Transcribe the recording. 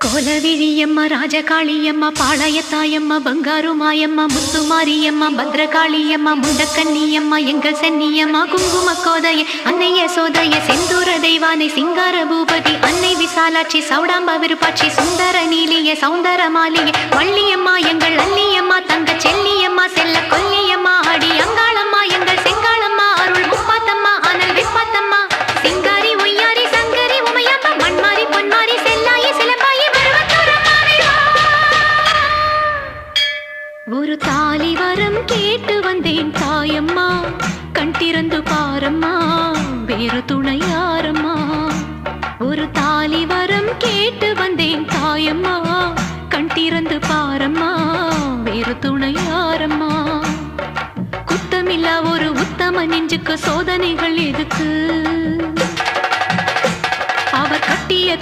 கோலவிழியம்மா ராஜகாளியம்மா பாளையத்தாயம்மா பங்காரு மாயம்மா முத்துமாரியம்மா பத்ரகாளியம்மா முண்டக்கண்ணியம்மா எங்கள் சென்னியம்மா குங்கும கோதைய அன்னைய சோதைய செந்தூர தெய்வானை சிங்கார பூபதி அன்னை விசாலாட்சி சௌடாம்ப விருப்பாட்சி சுந்தர நீலிய சௌந்தர மாலிய வள்ளியம்மா எங்கள் அல்லியம்மா தங்க செல்லியம்மா செல்ல கொல்லியம்மா அடி அங்காளம்மா எங்கள் செங்காளம்மா அருள் முப்பாத்தம்மா அனல் விப்பாத்தம்மா சிங்காரி ஒய்யாரி சங்கரி உமையம்மா மண்மாரி பொன்மாரி செல்லாயி சிலம்பாயி ஒரு தாலி வரம் கேட்டு வந்தேன் தாயம்மா கண் திறந்து பாரம்மா வேறு துணை யாரம்மா ஒரு தாலி வரம் கேட்டு வந்தேன் தாயம்மா கண் திறந்து பாரம்மா வேறு துணை யாரம்மா குத்தமில்லா ஒரு உத்தம நெஞ்சுக்கு சோதனைகள் எதுக்கு அவர் கட்டிய